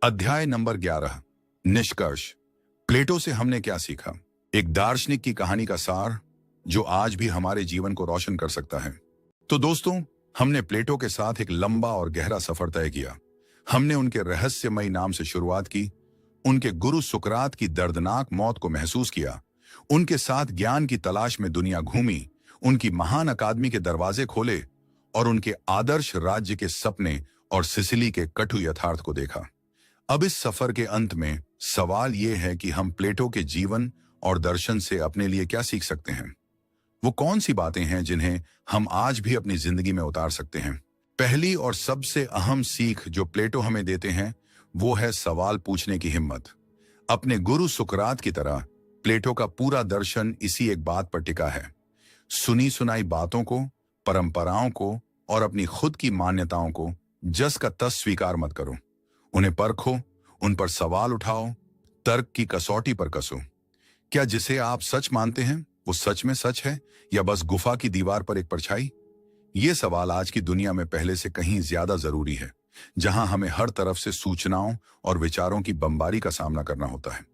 अध्याय नंबर 11। निष्कर्ष। प्लेटो से हमने क्या सीखा। एक दार्शनिक की कहानी का सार जो आज भी हमारे जीवन को रोशन कर सकता है। तो दोस्तों, हमने प्लेटो के साथ एक लंबा और गहरा सफर तय किया। हमने उनके रहस्यमयी नाम से शुरुआत की, उनके गुरु सुकरात की दर्दनाक मौत को महसूस किया, उनके साथ ज्ञान की तलाश में दुनिया घूमी, उनकी महान अकादमी के दरवाजे खोले और उनके आदर्श राज्य के सपने और सिसिली के कटु यथार्थ को देखा। अब इस सफर के अंत में सवाल यह है कि हम प्लेटो के जीवन और दर्शन से अपने लिए क्या सीख सकते हैं। वो कौन सी बातें हैं जिन्हें हम आज भी अपनी जिंदगी में उतार सकते हैं। पहली और सबसे अहम सीख जो प्लेटो हमें देते हैं वो है सवाल पूछने की हिम्मत। अपने गुरु सुकरात की तरह प्लेटो का पूरा दर्शन इसी एक बात पर टिका है। सुनी सुनाई बातों को, परंपराओं को और अपनी खुद की मान्यताओं को जस का तस स्वीकार मत करो। उन्हें परखो, उन पर सवाल उठाओ, तर्क की कसौटी पर कसो। क्या जिसे आप सच मानते हैं वो सच में सच है या बस गुफा की दीवार पर एक परछाई? ये सवाल आज की दुनिया में पहले से कहीं ज्यादा जरूरी है, जहां हमें हर तरफ से सूचनाओं और विचारों की बमबारी का सामना करना होता है।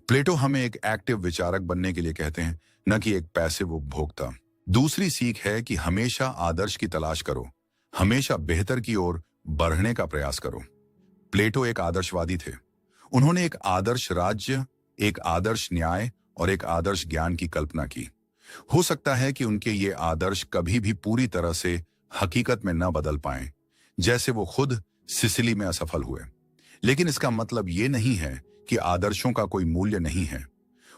प्लेटो हमें एक एक्टिव विचारक बनने के लिए कहते हैं, न कि एक पैसिव उपभोक्ता। दूसरी सीख है कि हमेशा आदर्श की तलाश करो, हमेशा बेहतर की ओर बढ़ने का प्रयास करो। प्लेटो एक आदर्शवादी थे। उन्होंने एक आदर्श राज्य, एक आदर्श न्याय और एक आदर्श ज्ञान की कल्पना की। हो सकता है कि उनके ये आदर्श कभी भी पूरी तरह से हकीकत में न बदल पाएं, जैसे वो खुद सिसिली में असफल हुए। लेकिन इसका मतलब ये नहीं है कि आदर्शों का कोई मूल्य नहीं है।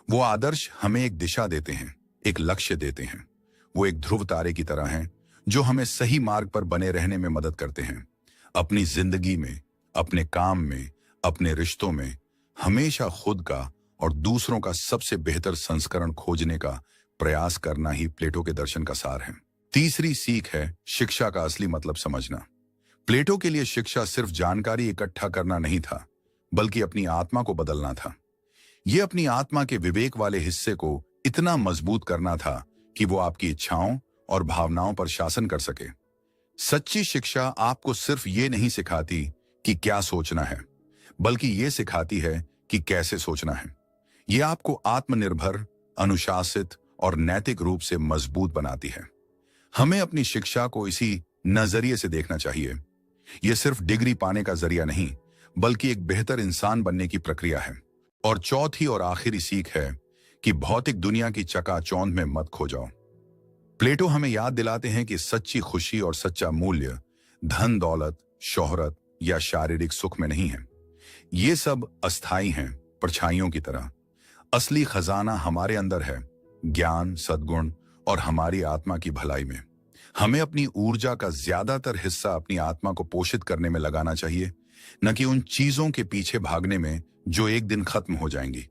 वो आदर्श हमें एक दिशा देते हैं, एक लक्ष्य देते हैं। वो एक ध्रुव तारे की तरह हैं जो हमें सही मार्ग पर बने रहने में मदद करते हैं। अपनी जिंदगी में, अपने काम में, अपने रिश्तों में हमेशा खुद का और दूसरों का सबसे बेहतर संस्करण खोजने का प्रयास करना ही प्लेटो के दर्शन का सार है। तीसरी सीख है शिक्षा का असली मतलब समझना। प्लेटो के लिए शिक्षा सिर्फ जानकारी इकट्ठा करना नहीं था, बल्कि अपनी आत्मा को बदलना था। यह अपनी आत्मा के विवेक वाले हिस्से को इतना मजबूत करना था कि वो आपकी इच्छाओं और भावनाओं पर शासन कर सके। सच्ची शिक्षा आपको सिर्फ ये नहीं सिखाती कि क्या सोचना है, बल्कि ये सिखाती है कि कैसे सोचना है। यह आपको आत्मनिर्भर, अनुशासित और नैतिक रूप से मजबूत बनाती है। हमें अपनी शिक्षा को इसी नजरिए से देखना चाहिए। यह सिर्फ डिग्री पाने का जरिया नहीं, बल्कि एक बेहतर इंसान बनने की प्रक्रिया है। और चौथी और आखिरी सीख है कि भौतिक दुनिया की चकाचौंध में मत खो जाओ। प्लेटो हमें याद दिलाते हैं कि सच्ची खुशी और सच्चा मूल्य धन, दौलत, शोहरत या शारीरिक सुख में नहीं है। ये सब अस्थाई हैं, परछाइयों की तरह। असली खजाना हमारे अंदर है, ज्ञान, सद्गुण और हमारी आत्मा की भलाई में। हमें अपनी ऊर्जा का ज्यादातर हिस्सा अपनी आत्मा को पोषित करने में लगाना चाहिए, न कि उन चीजों के पीछे भागने में जो एक दिन खत्म हो जाएंगी।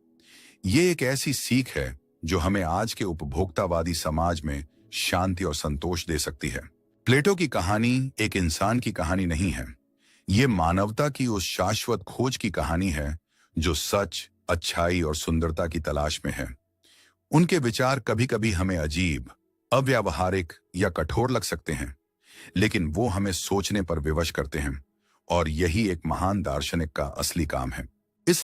ये एक ऐसी सीख है जो हमें आज के उपभोक्तावादी समाज में शांति और संतोष दे सकती है। प्लेटो की कहानी एक इंसान की कहानी नहीं है। ये मानवता की उस शाश्वत खोज की कहानी है जो सच, अच्छाई और सुंदरता की तलाश में है। उनके विचार कभी कभी हमें अजीब, अव्यावहारिक या कठोर लग सकते हैं, लेकिन वो हमें सोचने पर विवश करते हैं। और यही एक महान दार्शनिक का असली काम है।